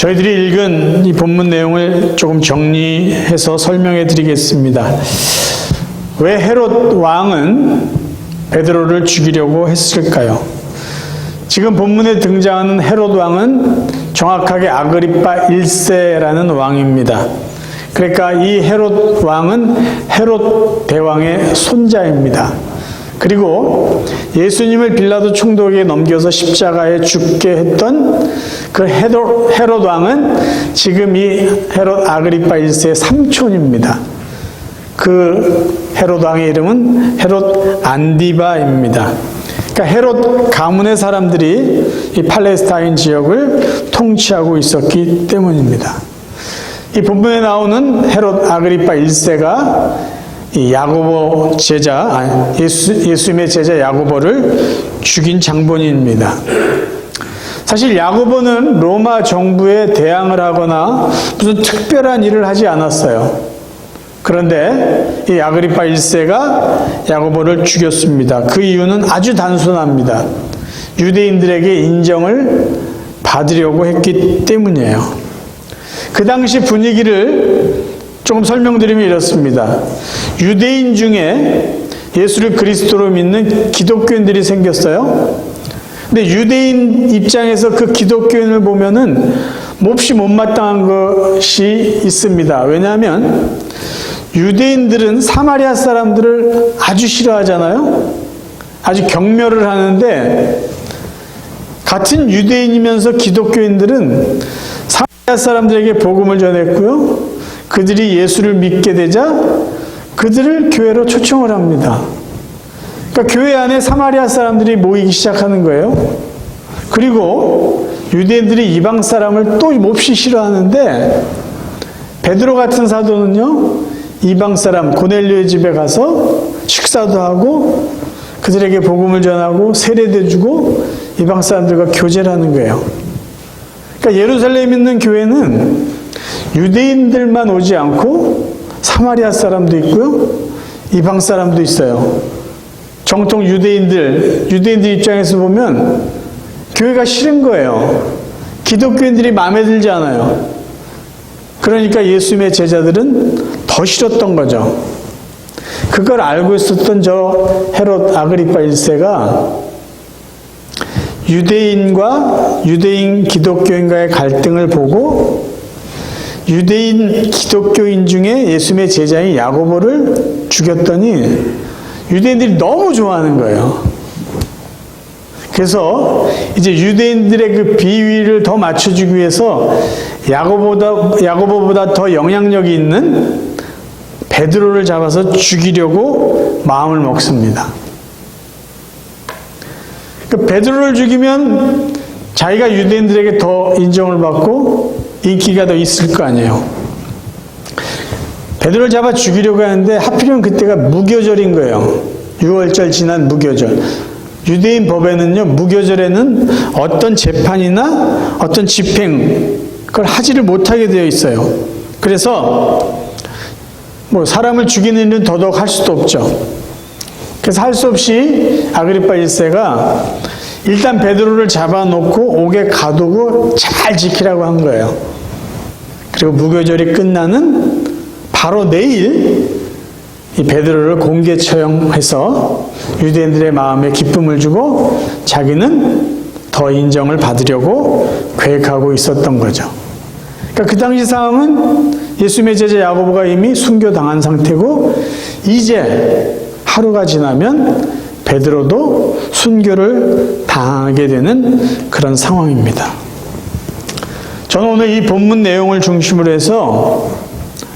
저희들이 읽은 이 본문 내용을 조금 정리해서 설명해 드리겠습니다. 왜 헤롯 왕은 베드로를 죽이려고 했을까요? 지금 본문에 등장하는 헤롯 왕은 정확하게 아그리파 1세라는 왕입니다. 그러니까 이 헤롯 왕은 헤롯 대왕의 손자입니다. 그리고 예수님을 빌라도 총독에게 넘겨서 십자가에 죽게 했던 그 헤롯 왕은 지금 이 헤롯 아그리파 1세의 삼촌입니다. 그 헤롯 왕의 이름은 헤롯 안디바입니다. 그러니까 헤롯 가문의 사람들이 이 팔레스타인 지역을 통치하고 있었기 때문입니다. 이 본문에 나오는 헤롯 아그리파 1세가 이 야고보 제자, 예수님의 제자 야고보를 죽인 장본인입니다. 사실 야고보는 로마 정부에 대항을 하거나 무슨 특별한 일을 하지 않았어요. 그런데 이 아그리파 1세가 야고보를 죽였습니다. 그 이유는 아주 단순합니다. 유대인들에게 인정을 받으려고 했기 때문이에요. 그 당시 분위기를 조금 설명드리면 이렇습니다. 유대인 중에 예수를 그리스도로 믿는 기독교인들이 생겼어요. 근데 유대인 입장에서 그 기독교인을 보면은 몹시 못마땅한 것이 있습니다. 왜냐하면 유대인들은 사마리아 사람들을 아주 싫어하잖아요. 아주 경멸을 하는데 같은 유대인이면서 기독교인들은 사마리아 사람들에게 복음을 전했고요. 그들이 예수를 믿게 되자 그들을 교회로 초청을 합니다. 그러니까 교회 안에 사마리아 사람들이 모이기 시작하는 거예요. 그리고 유대인들이 이방 사람을 또 몹시 싫어하는데 베드로 같은 사도는요, 이방 사람 고넬료의 집에 가서 식사도 하고 그들에게 복음을 전하고 세례도 주고 이방 사람들과 교제를 하는 거예요. 그러니까 예루살렘에 있는 교회는 유대인들만 오지 않고 사마리아 사람도 있고요, 이방 사람도 있어요. 정통 유대인들 입장에서 보면 교회가 싫은 거예요. 기독교인들이 마음에 들지 않아요. 그러니까 예수님의 제자들은 더 싫었던 거죠. 그걸 알고 있었던 저 헤롯 아그리파 1세가 유대인 기독교인과의 갈등을 보고 유대인 기독교인 중에 예수님의 제자인 야고보를 죽였더니 유대인들이 너무 좋아하는 거예요. 그래서 이제 유대인들의 그 비위를 더 맞춰주기 위해서 야고보보다 더 영향력이 있는 베드로를 잡아서 죽이려고 마음을 먹습니다. 그 베드로를 죽이면 자기가 유대인들에게 더 인정을 받고 인기가 더 있을 거 아니에요. 베드로를 잡아 죽이려고 하는데 하필이면 그때가 무교절인 거예요. 6월절 지난 무교절. 유대인 법에는요, 무교절에는 어떤 재판이나 어떤 집행, 그걸 하지를 못하게 되어 있어요. 그래서 뭐 사람을 죽이는 일은 더더욱 할 수도 없죠. 그래서 할 수 없이 아그리파 1세가 일단 베드로를 잡아놓고 옥에 가두고 잘 지키라고 한 거예요. 그리고 무교절이 끝나는 바로 내일 이 베드로를 공개 처형해서 유대인들의 마음에 기쁨을 주고 자기는 더 인정을 받으려고 계획하고 있었던 거죠. 그러니까 그 당시 상황은 예수님의 제자 야고보가 이미 순교당한 상태고 이제 하루가 지나면 베드로도 순교를 당하게 되는 그런 상황입니다. 저는 오늘 이 본문 내용을 중심으로 해서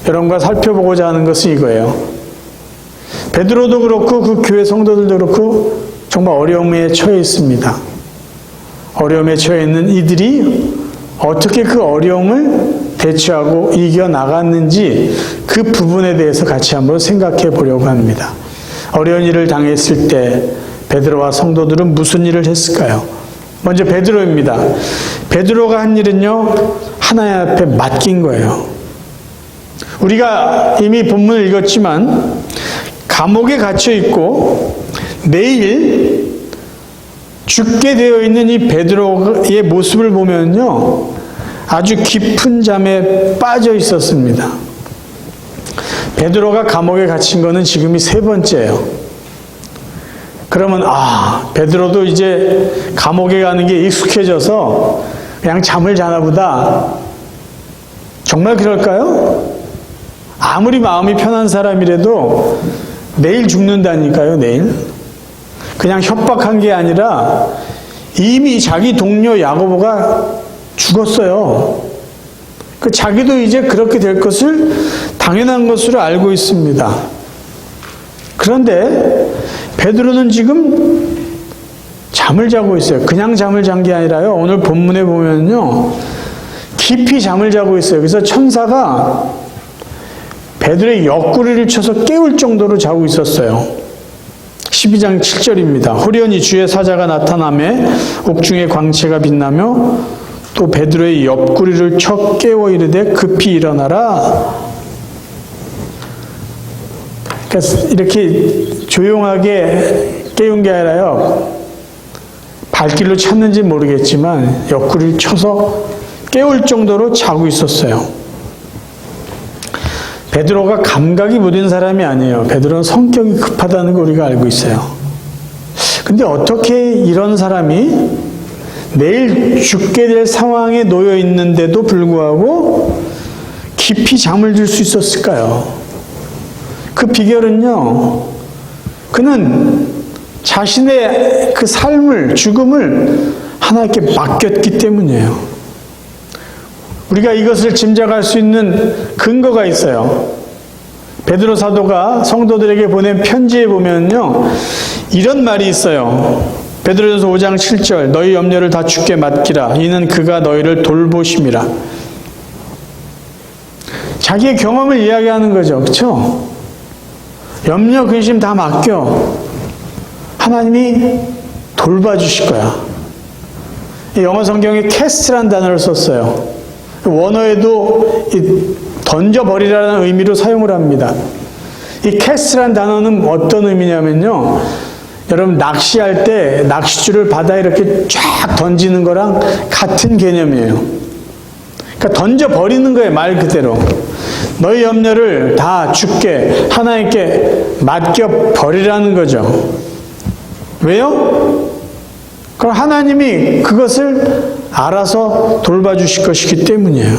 여러분과 살펴보고자 하는 것은 이거예요. 베드로도 그렇고 그 교회 성도들도 그렇고 정말 어려움에 처해 있습니다. 어려움에 처해 있는 이들이 어떻게 그 어려움을 대처하고 이겨나갔는지 그 부분에 대해서 같이 한번 생각해 보려고 합니다. 어려운 일을 당했을 때 베드로와 성도들은 무슨 일을 했을까요? 먼저 베드로입니다. 베드로가 한 일은요, 하나님 앞에 맡긴 거예요. 우리가 이미 본문을 읽었지만 감옥에 갇혀 있고 내일 죽게 되어 있는 이 베드로의 모습을 보면요, 아주 깊은 잠에 빠져 있었습니다. 베드로가 감옥에 갇힌 거는 지금이 세 번째예요. 그러면 베드로도 이제 감옥에 가는 게 익숙해져서 그냥 잠을 자나 보다. 정말 그럴까요? 아무리 마음이 편한 사람이라도 내일 죽는다니까요, 내일. 그냥 협박한 게 아니라 이미 자기 동료 야고보가 죽었어요. 자기도 이제 그렇게 될 것을 당연한 것으로 알고 있습니다. 그런데 베드로는 지금 잠을 자고 있어요. 그냥 잠을 잔 게 아니라요. 오늘 본문에 보면요. 깊이 잠을 자고 있어요. 그래서 천사가 베드로의 옆구리를 쳐서 깨울 정도로 자고 있었어요. 12장 7절입니다. 호련히 주의 사자가 나타나매 옥중에 광채가 빛나며 또 베드로의 옆구리를 쳐 깨워 이르되 급히 일어나라. 그러니까 이렇게 조용하게 깨운 게 아니라요. 발길로 찼는지 모르겠지만 옆구리를 쳐서 깨울 정도로 자고 있었어요. 베드로가 감각이 무딘 사람이 아니에요. 베드로는 성격이 급하다는 걸 우리가 알고 있어요. 근데 어떻게 이런 사람이 내일 죽게 될 상황에 놓여 있는데도 불구하고 깊이 잠을 들 수 있었을까요? 그 비결은요, 그는 자신의 그 삶을, 죽음을 하나님께 맡겼기 때문이에요. 우리가 이것을 짐작할 수 있는 근거가 있어요. 베드로 사도가 성도들에게 보낸 편지에 보면요, 이런 말이 있어요. 베드로전서 5장 7절, 너희 염려를 다 주께 맡기라. 이는 그가 너희를 돌보심이라. 자기의 경험을 이야기하는 거죠. 그렇죠? 염려, 근심 다 맡겨. 하나님이 돌봐주실 거야. 영어 성경에 캐스트라는 단어를 썼어요. 원어에도 던져버리라는 의미로 사용을 합니다. 이 캐스트라는 단어는 어떤 의미냐면요, 여러분 낚시할 때 낚싯줄을 바다에 이렇게 쫙 던지는 거랑 같은 개념이에요. 그러니까 던져버리는 거예요, 말 그대로. 너희 염려를 다 주께, 하나님께 맡겨버리라는 거죠. 왜요? 그럼 하나님이 그것을 알아서 돌봐주실 것이기 때문이에요.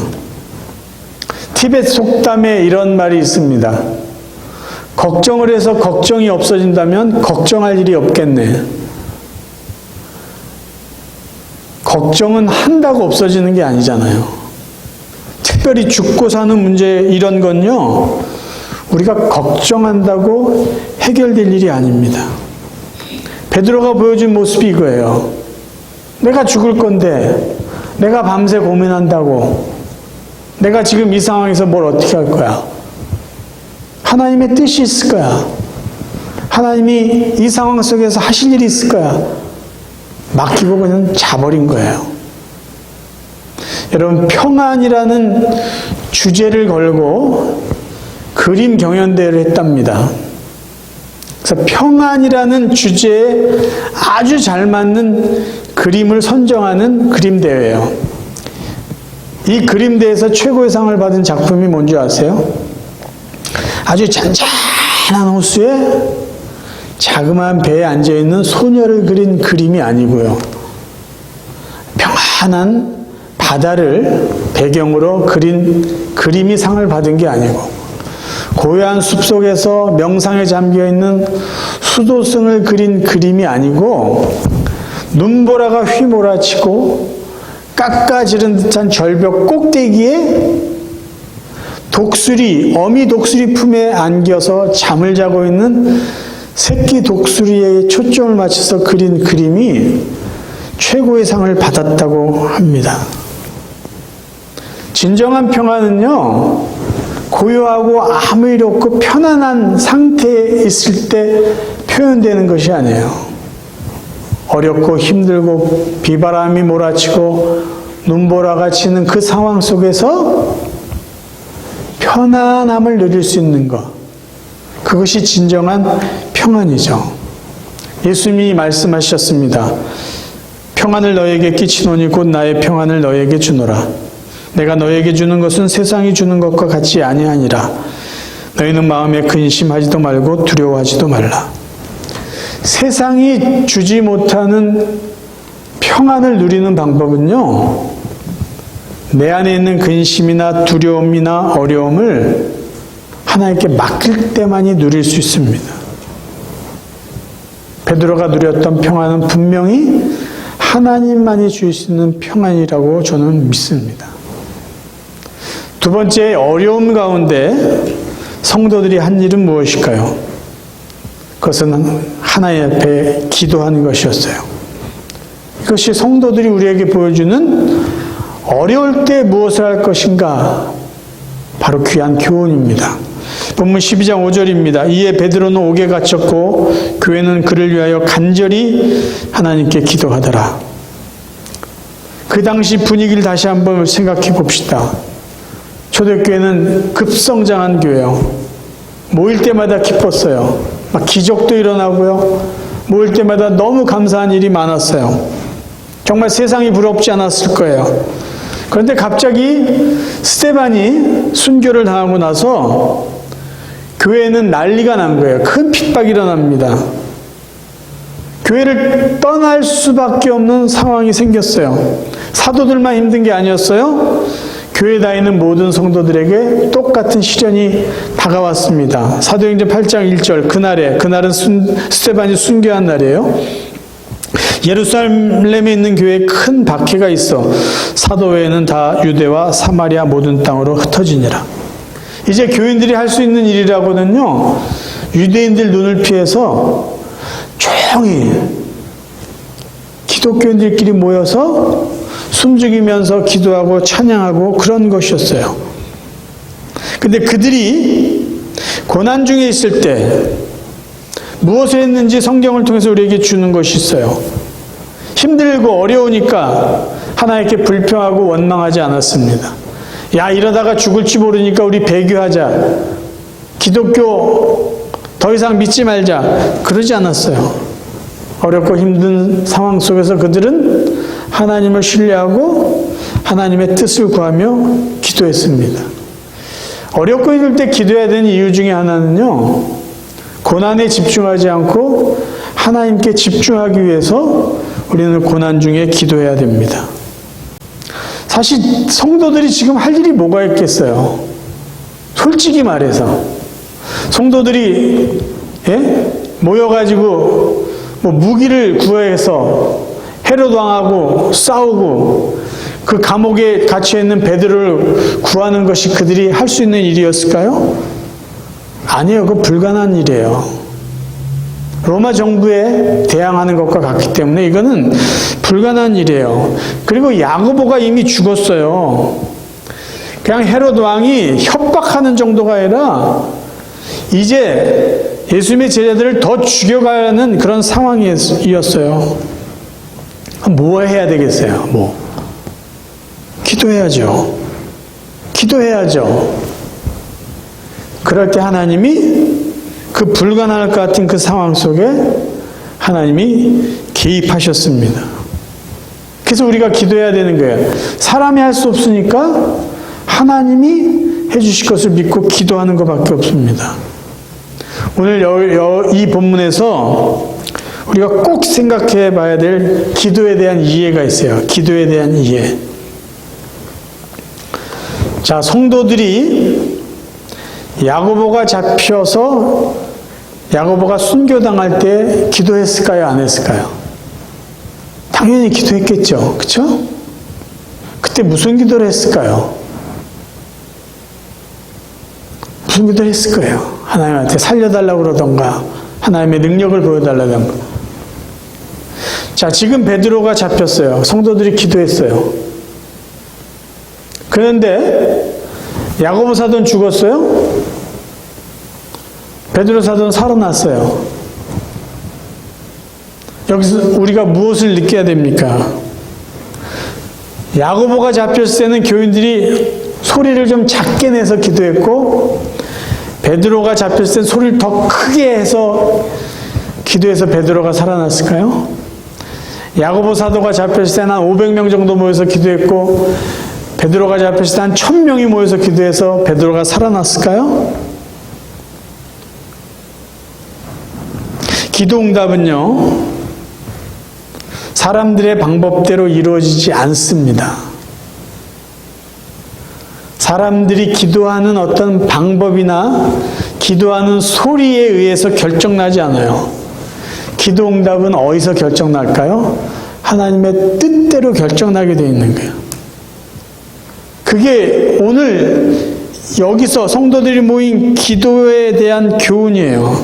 티벳 속담에 이런 말이 있습니다. 걱정을 해서 걱정이 없어진다면 걱정할 일이 없겠네. 걱정은 한다고 없어지는 게 아니잖아요. 특별히 죽고 사는 문제 이런 건요, 우리가 걱정한다고 해결될 일이 아닙니다. 베드로가 보여준 모습이 이거예요. 내가 죽을 건데 내가 밤새 고민한다고, 내가 지금 이 상황에서 뭘 어떻게 할 거야? 하나님의 뜻이 있을 거야. 하나님이 이 상황 속에서 하실 일이 있을 거야. 맡기고 그냥 자버린 거예요. 여러분, 평안이라는 주제를 걸고 그림 경연대회를 했답니다. 그래서 평안이라는 주제에 아주 잘 맞는 그림을 선정하는 그림대회예요. 이 그림대회에서 최고의 상을 받은 작품이 뭔지 아세요? 아주 잔잔한 호수에 자그마한 배에 앉아있는 소녀를 그린 그림이 아니고요, 평안한 바다를 배경으로 그린 그림이 상을 받은 게 아니고, 고요한 숲속에서 명상에 잠겨있는 수도승을 그린 그림이 아니고, 눈보라가 휘몰아치고 깎아지른 듯한 절벽 꼭대기에 독수리, 어미 독수리 품에 안겨서 잠을 자고 있는 새끼 독수리에 초점을 맞춰서 그린 그림이 최고의 상을 받았다고 합니다. 진정한 평안은요, 고요하고 아무 일 없고 편안한 상태에 있을 때 표현되는 것이 아니에요. 어렵고 힘들고 비바람이 몰아치고 눈보라가 치는 그 상황 속에서 편안함을 누릴 수 있는 것, 그것이 진정한 평안이죠. 예수님이 말씀하셨습니다. 평안을 너에게 끼치노니 곧 나의 평안을 너에게 주노라. 내가 너에게 주는 것은 세상이 주는 것과 같이 아니하니라. 너희는 마음에 근심하지도 말고 두려워하지도 말라. 세상이 주지 못하는 평안을 누리는 방법은요, 내 안에 있는 근심이나 두려움이나 어려움을 하나님께 맡길 때만이 누릴 수 있습니다. 베드로가 누렸던 평안은 분명히 하나님만이 줄 수 있는 평안이라고 저는 믿습니다. 두 번째, 어려움 가운데 성도들이 한 일은 무엇일까요? 그것은 하나님 앞에 기도하는 것이었어요. 이것이 성도들이 우리에게 보여주는 어려울 때 무엇을 할 것인가? 바로 귀한 교훈입니다. 본문 12장 5절입니다. 이에 베드로는 옥에 갇혔고 교회는 그를 위하여 간절히 하나님께 기도하더라. 그 당시 분위기를 다시 한번 생각해 봅시다. 초대교회는 급성장한 교회요. 모일 때마다 기뻤어요. 막 기적도 일어나고요. 모일 때마다 너무 감사한 일이 많았어요. 정말 세상이 부럽지 않았을 거예요. 그런데 갑자기 스데반이 순교를 당하고 나서 교회에는 난리가 난 거예요. 큰 핍박이 일어납니다. 교회를 떠날 수밖에 없는 상황이 생겼어요. 사도들만 힘든 게 아니었어요. 교회에 다니는 모든 성도들에게 똑같은 시련이 다가왔습니다. 사도행전 8장 1절, 그날은 스데반이 순교한 날이에요. 예루살렘에 있는 교회에 큰 박해가 있어 사도 외에는 다 유대와 사마리아 모든 땅으로 흩어지니라. 이제 교인들이 할 수 있는 일이라고는요, 유대인들 눈을 피해서 조용히 기독교인들끼리 모여서 숨죽이면서 기도하고 찬양하고 그런 것이었어요. 근데 그들이 고난 중에 있을 때 무엇을 했는지 성경을 통해서 우리에게 주는 것이 있어요. 힘들고 어려우니까 하나님께 불평하고 원망하지 않았습니다. 야, 이러다가 죽을지 모르니까 우리 배교하자. 기독교 더 이상 믿지 말자. 그러지 않았어요. 어렵고 힘든 상황 속에서 그들은 하나님을 신뢰하고 하나님의 뜻을 구하며 기도했습니다. 어렵고 힘들 때 기도해야 되는 이유 중에 하나는요, 고난에 집중하지 않고 하나님께 집중하기 위해서 우리는 고난 중에 기도해야 됩니다. 사실 성도들이 지금 할 일이 뭐가 있겠어요? 솔직히 말해서 성도들이 모여가지고 무기를 구해서 헤롯 왕하고 싸우고 그 감옥에 갇혀 있는 베드로를 구하는 것이 그들이 할 수 있는 일이었을까요? 아니에요. 그거 불가능한 일이에요. 로마 정부에 대항하는 것과 같기 때문에 이거는 불가능한 일이에요. 그리고 야고보가 이미 죽었어요. 그냥 헤롯 왕이 협박하는 정도가 아니라 이제 예수님의 제자들을 더 죽여가는 그런 상황이었어요. 뭐 해야 되겠어요? 기도해야죠. 기도해야죠. 그럴 때 하나님이 그 불가능할 것 같은 그 상황 속에 하나님이 개입하셨습니다. 그래서 우리가 기도해야 되는 거예요. 사람이 할 수 없으니까 하나님이 해주실 것을 믿고 기도하는 것밖에 없습니다. 오늘 이 본문에서 우리가 꼭 생각해 봐야 될 기도에 대한 이해가 있어요. 기도에 대한 이해. 자, 성도들이 야고보가 잡혀서 야고보가 순교당할 때 기도했을까요? 안 했을까요? 당연히 기도했겠죠. 그렇죠? 그때 무슨 기도를 했을까요? 무슨 기도를 했을 거예요? 하나님한테 살려달라고 그러던가 하나님의 능력을 보여달라던가. 자, 지금 베드로가 잡혔어요. 성도들이 기도했어요. 그런데 야고보 사도는 죽었어요? 베드로 사도는 살아났어요. 여기서 우리가 무엇을 느껴야 됩니까? 야고보가 잡혔을 때는 교인들이 소리를 좀 작게 내서 기도했고, 베드로가 잡혔을 때는 소리를 더 크게 해서 기도해서 베드로가 살아났을까요? 야고보 사도가 잡혔을 때는 한 500명 정도 모여서 기도했고, 베드로가 잡혔을 때 한 1000명이 모여서 기도해서 베드로가 살아났을까요? 기도 응답은요, 사람들의 방법대로 이루어지지 않습니다. 사람들이 기도하는 어떤 방법이나 기도하는 소리에 의해서 결정나지 않아요. 기도 응답은 어디서 결정날까요? 하나님의 뜻대로 결정나게 되어 있는 거예요. 그게 오늘 여기서 성도들이 모인 기도에 대한 교훈이에요.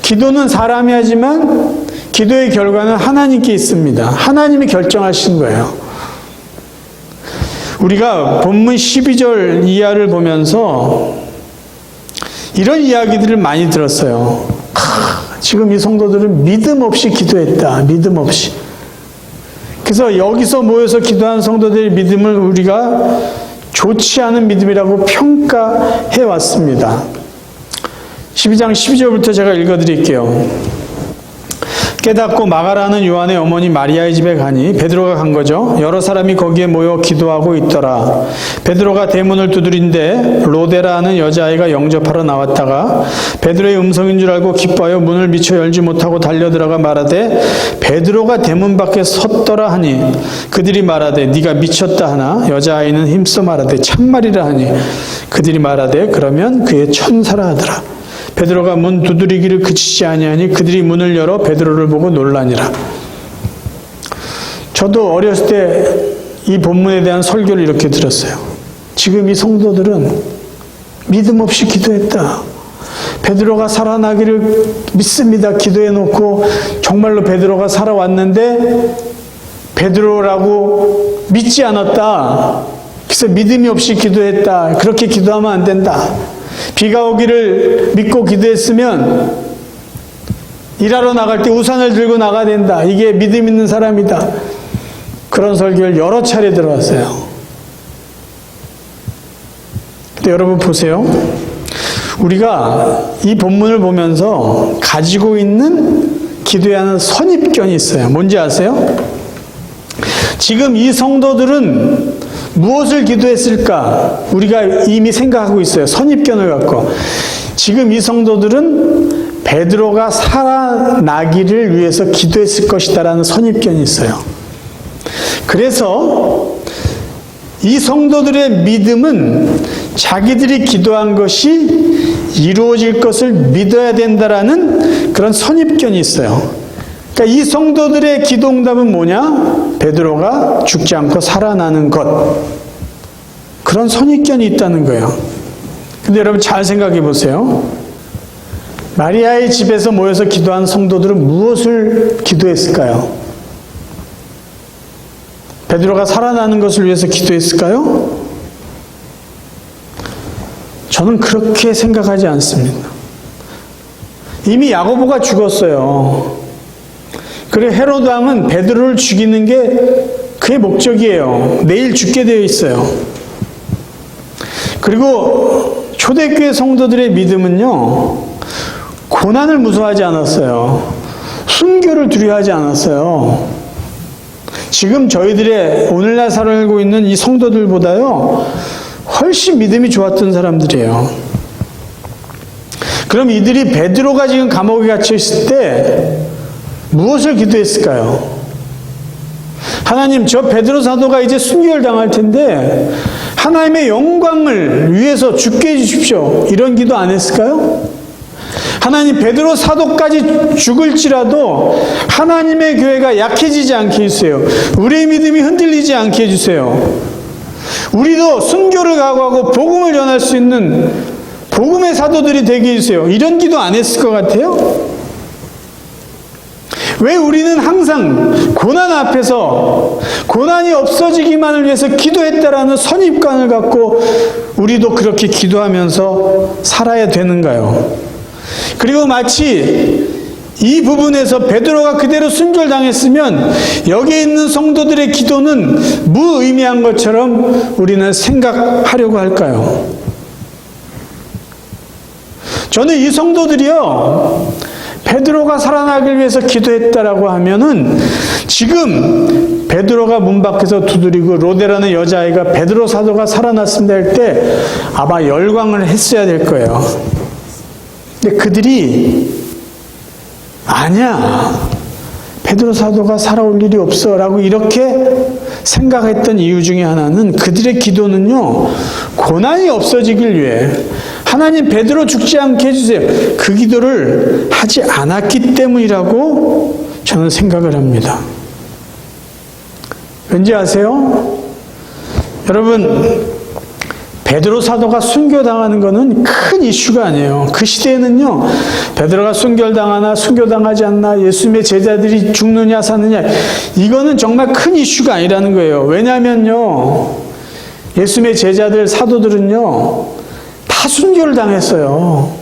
기도는 사람이 하지만 기도의 결과는 하나님께 있습니다. 하나님이 결정하신 거예요. 우리가 본문 12절 이하를 보면서 이런 이야기들을 많이 들었어요. 지금 이 성도들은 믿음 없이 기도했다. 믿음 없이. 그래서 여기서 모여서 기도한 성도들의 믿음을 우리가 좋지 않은 믿음이라고 평가해 왔습니다. 12장 12절부터 제가 읽어드릴게요. 깨닫고 마가라는 요한의 어머니 마리아의 집에 가니 베드로가 간 거죠. 여러 사람이 거기에 모여 기도하고 있더라. 베드로가 대문을 두드린데 로데라는 여자아이가 영접하러 나왔다가 베드로의 음성인 줄 알고 기뻐하여 문을 미처 열지 못하고 달려들어가 말하되 베드로가 대문 밖에 섰더라 하니 그들이 말하되 네가 미쳤다 하나 여자아이는 힘써 말하되 참말이라 하니 그들이 말하되 그러면 그의 천사라 하더라. 베드로가 문 두드리기를 그치지 아니하니 그들이 문을 열어 베드로를 보고 놀라니라. 저도 어렸을 때 이 본문에 대한 설교를 이렇게 들었어요. 지금 이 성도들은 믿음 없이 기도했다. 베드로가 살아나기를 믿습니다. 기도해 놓고 정말로 베드로가 살아왔는데 베드로라고 믿지 않았다. 그래서 믿음이 없이 기도했다. 그렇게 기도하면 안 된다. 비가 오기를 믿고 기도했으면 일하러 나갈 때 우산을 들고 나가야 된다. 이게 믿음 있는 사람이다. 그런 설교를 여러 차례 들어왔어요. 근데 여러분 보세요. 우리가 이 본문을 보면서 가지고 있는 기도에 하는 선입견이 있어요. 뭔지 아세요? 지금 이 성도들은 무엇을 기도했을까? 우리가 이미 생각하고 있어요. 선입견을 갖고. 지금 이 성도들은 베드로가 살아나기를 위해서 기도했을 것이다라는 선입견이 있어요. 그래서 이 성도들의 믿음은 자기들이 기도한 것이 이루어질 것을 믿어야 된다라는 그런 선입견이 있어요. 그러니까 이 성도들의 기도 응답은 뭐냐? 베드로가 죽지 않고 살아나는 것. 그런 선입견이 있다는 거예요. 근데 여러분 잘 생각해 보세요. 마리아의 집에서 모여서 기도한 성도들은 무엇을 기도했을까요? 베드로가 살아나는 것을 위해서 기도했을까요? 저는 그렇게 생각하지 않습니다. 이미 야고보가 죽었어요. 그리고 헤로드 왕은 베드로를 죽이는 게 그의 목적이에요. 내일 죽게 되어 있어요. 그리고 초대교회 성도들의 믿음은요, 고난을 무서워하지 않았어요. 순교를 두려워하지 않았어요. 지금 저희들의 오늘날 살아가고 있는 이 성도들보다요, 훨씬 믿음이 좋았던 사람들이에요. 그럼 이들이 베드로가 지금 감옥에 갇혀 있을 때 무엇을 기도했을까요? 하나님, 저 베드로 사도가 이제 순교를 당할 텐데 하나님의 영광을 위해서 죽게 해주십시오. 이런 기도 안 했을까요? 하나님, 베드로 사도까지 죽을지라도 하나님의 교회가 약해지지 않게 해주세요. 우리의 믿음이 흔들리지 않게 해주세요. 우리도 순교를 각오하고 복음을 전할 수 있는 복음의 사도들이 되게 해주세요. 이런 기도 안 했을 것 같아요? 왜 우리는 항상 고난 앞에서 고난이 없어지기만을 위해서 기도했다라는 선입관을 갖고 우리도 그렇게 기도하면서 살아야 되는가요? 그리고 마치 이 부분에서 베드로가 그대로 순교당했으면 여기에 있는 성도들의 기도는 무의미한 것처럼 우리는 생각하려고 할까요? 저는 이 성도들이요, 베드로가 살아나기 위해서 기도했다라고 하면은 지금 베드로가 문 밖에서 두드리고 로데라는 여자아이가 베드로 사도가 살아났습니다 할 때 아마 열광을 했어야 될 거예요. 근데 그들이 아니야, 베드로 사도가 살아올 일이 없어 라고 이렇게 생각했던 이유 중에 하나는 그들의 기도는요, 고난이 없어지길 위해 하나님 베드로 죽지 않게 해주세요, 그 기도를 하지 않았기 때문이라고 저는 생각을 합니다. 왠지 아세요? 여러분, 베드로 사도가 순교당하는 것은 큰 이슈가 아니에요. 그 시대에는요, 베드로가 순교당하나 순교당하지 않나, 예수님의 제자들이 죽느냐 사느냐, 이거는 정말 큰 이슈가 아니라는 거예요. 왜냐하면요, 예수님의 제자들, 사도들은요, 다 순교를 당했어요.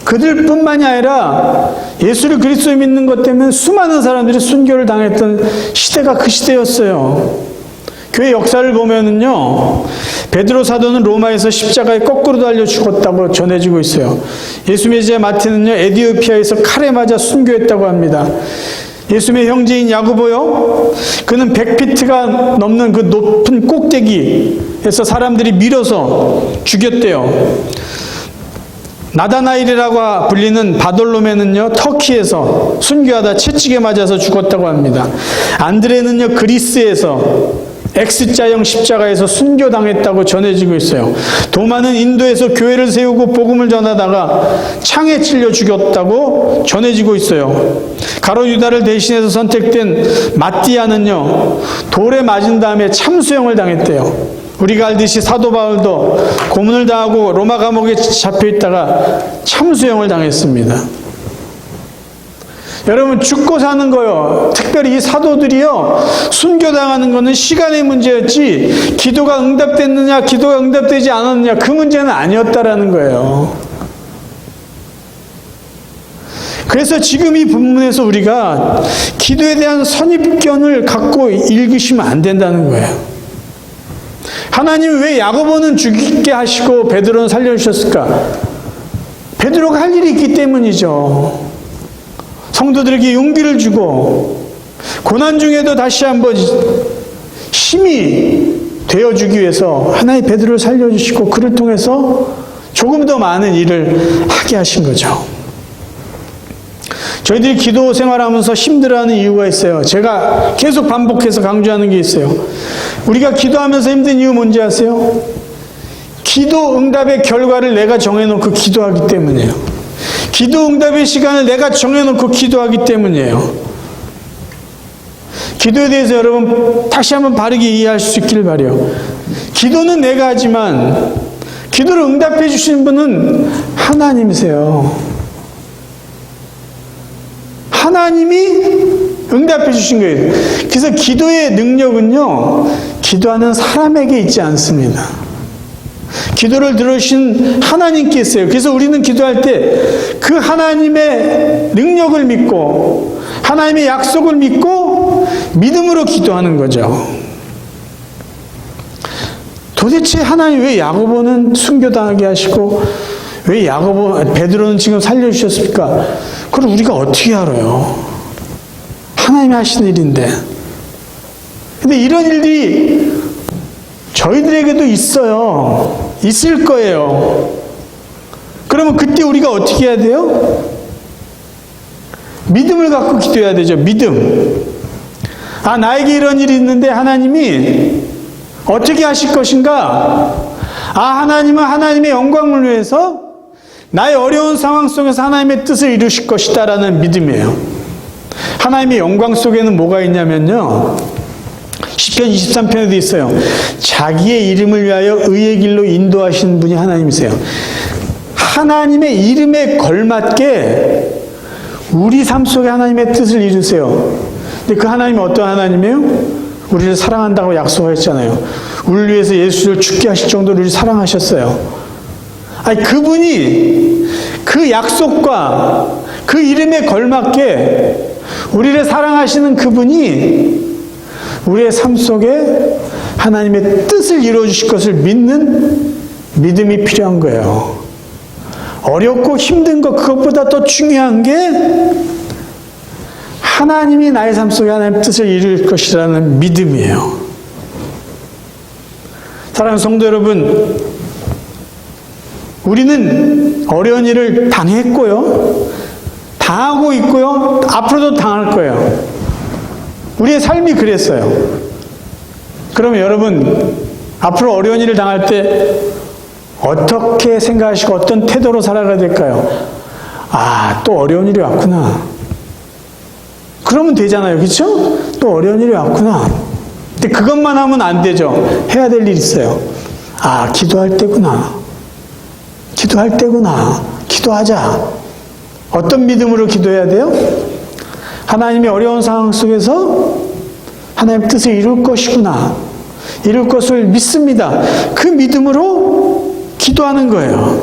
그들뿐만이 아니라 예수를 그리스도 믿는 것 때문에 수많은 사람들이 순교를 당했던 시대가 그 시대였어요. 교회 역사를 보면은요, 베드로 사도는 로마에서 십자가에 거꾸로 달려 죽었다고 전해지고 있어요. 예수님의 제자 마태는요, 에티오피아에서 칼에 맞아 순교했다고 합니다. 예수님의 형제인 야고보요, 그는 100피트가 넘는 그 높은 꼭대기에서 사람들이 밀어서 죽였대요. 나다나일이라고 불리는 바돌로메는요, 터키에서 순교하다 채찍에 맞아서 죽었다고 합니다. 안드레는요, 그리스에서 X자형 십자가에서 순교당했다고 전해지고 있어요. 도마는 인도에서 교회를 세우고 복음을 전하다가 창에 찔려 죽였다고 전해지고 있어요. 가롯 유다를 대신해서 선택된 마띠아는요, 돌에 맞은 다음에 참수형을 당했대요. 우리가 알듯이 사도 바울도 고문을 당하고 로마 감옥에 잡혀 있다가 참수형을 당했습니다. 여러분, 죽고 사는 거요, 특별히 이 사도들이요, 순교당하는 거는 시간의 문제였지 기도가 응답됐느냐 기도가 응답되지 않았느냐 그 문제는 아니었다라는 거예요. 그래서 지금 이 본문에서 우리가 기도에 대한 선입견을 갖고 읽으시면 안 된다는 거예요. 하나님이 왜 야고보는 죽게 하시고 베드로는 살려주셨을까? 베드로가 할 일이 있기 때문이죠. 성도들에게 용기를 주고 고난 중에도 다시 한번 힘이 되어주기 위해서 하나님 베드로를 살려주시고 그를 통해서 조금 더 많은 일을 하게 하신 거죠. 저희들이 기도 생활하면서 힘들어하는 이유가 있어요. 제가 계속 반복해서 강조하는 게 있어요. 우리가 기도하면서 힘든 이유 뭔지 아세요? 기도 응답의 결과를 내가 정해놓고 기도하기 때문이에요. 기도 응답의 시간을 내가 정해놓고 기도하기 때문이에요. 기도에 대해서 여러분 다시 한번 바르게 이해할 수 있기를 바라요. 기도는 내가 하지만 기도를 응답해 주시는 분은 하나님이세요. 하나님이 응답해 주신 거예요. 그래서 기도의 능력은요, 기도하는 사람에게 있지 않습니다. 기도를 들으신 하나님께 있어요. 그래서 우리는 기도할 때 그 하나님의 능력을 믿고 하나님의 약속을 믿고 믿음으로 기도하는 거죠. 도대체 하나님 왜 야고보는 순교당하게 하시고 왜 베드로는 지금 살려주셨습니까? 그걸 우리가 어떻게 알아요? 하나님이 하신 일인데. 근데 이런 일들이 저희들에게도 있어요. 있을 거예요. 그러면 그때 우리가 어떻게 해야 돼요? 믿음을 갖고 기도해야 되죠. 믿음. 아, 나에게 이런 일이 있는데 하나님이 어떻게 하실 것인가? 아, 하나님은 하나님의 영광을 위해서 나의 어려운 상황 속에서 하나님의 뜻을 이루실 것이다 라는 믿음이에요. 하나님의 영광 속에는 뭐가 있냐면요, 시편 23편에도 있어요. 자기의 이름을 위하여 의의 길로 인도하시는 분이 하나님이세요. 하나님의 이름에 걸맞게 우리 삶 속에 하나님의 뜻을 이루세요. 근데 그 하나님이 어떤 하나님이에요? 우리를 사랑한다고 약속하셨잖아요. 우리를 위해서 예수를 죽게 하실 정도로 우리를 사랑하셨어요. 아니, 그분이 그 약속과 그 이름에 걸맞게 우리를 사랑하시는 그분이 우리의 삶 속에 하나님의 뜻을 이루어 주실 것을 믿는 믿음이 필요한 거예요. 어렵고 힘든 것, 그것보다 더 중요한 게 하나님이 나의 삶 속에 하나님의 뜻을 이룰 것이라는 믿음이에요. 사랑하는 성도 여러분, 우리는 어려운 일을 당했고요, 당하고 있고요, 앞으로도 당할 거예요. 우리의 삶이 그랬어요. 그러면 여러분, 앞으로 어려운 일을 당할 때 어떻게 생각하시고 어떤 태도로 살아가야 될까요? 아, 또 어려운 일이 왔구나. 그러면 되잖아요. 그렇죠? 또 어려운 일이 왔구나. 근데 그것만 하면 안 되죠. 해야 될 일이 있어요. 아, 기도할 때구나. 기도할 때구나. 기도하자. 어떤 믿음으로 기도해야 돼요? 하나님의 어려운 상황 속에서 하나님의 뜻을 이룰 것이구나. 이룰 것을 믿습니다. 그 믿음으로 기도하는 거예요.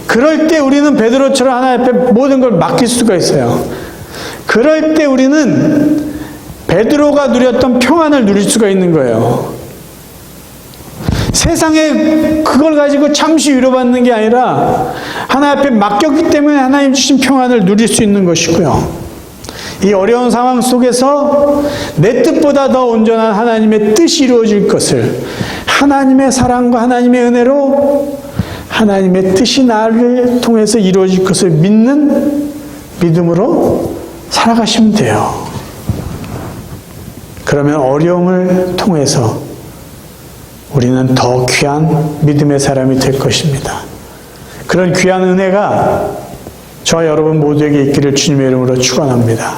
그럴 때 우리는 베드로처럼 하나님 앞에 모든 걸 맡길 수가 있어요. 그럴 때 우리는 베드로가 누렸던 평안을 누릴 수가 있는 거예요. 세상에 그걸 가지고 잠시 위로받는 게 아니라 하나님 앞에 맡겼기 때문에 하나님 주신 평안을 누릴 수 있는 것이고요. 이 어려운 상황 속에서 내 뜻보다 더 온전한 하나님의 뜻이 이루어질 것을, 하나님의 사랑과 하나님의 은혜로 하나님의 뜻이 나를 통해서 이루어질 것을 믿는 믿음으로 살아가시면 돼요. 그러면 어려움을 통해서 우리는 더 귀한 믿음의 사람이 될 것입니다. 그런 귀한 은혜가 저와 여러분 모두에게 있기를 주님의 이름으로 축원합니다.